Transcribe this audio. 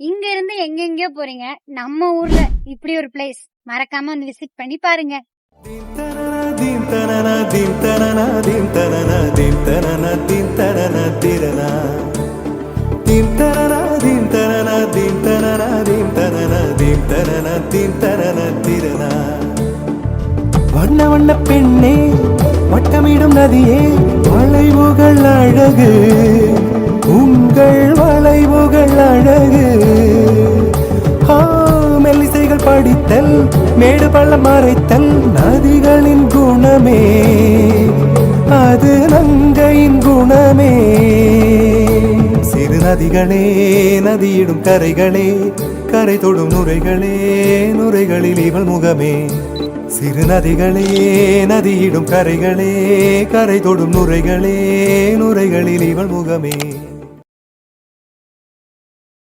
இங்க இருந்து எங்கெங்கயோ போறீங்க, நம்ம ஊர்ல இப்படி ஒரு பிளேஸ் மறக்காம வந்து விசிட் பண்ணி பாருங்க. வண்ண வண்ண பெண்ணே, வட்டமிடும் நதியே, வளைவுகள் அழகு, உங்கள் வளைவுகள் அழகு. மெல்லிசைகள் படித்தல், மேடு பள்ளம் மறைத்தல், நதிகளின் குணமே அது நங்கையின் குணமே. சிறு நதிகளே, நதியிடும் கரைகளே, கரை தொடும் நுரைகளே, நுரைகளில் இவள் முகமே. சிறு நதிகளே, நதியிடும் கரைகளே, கரை தொடும் நுரைகளே, நுரைகளில் இவள் முகமே.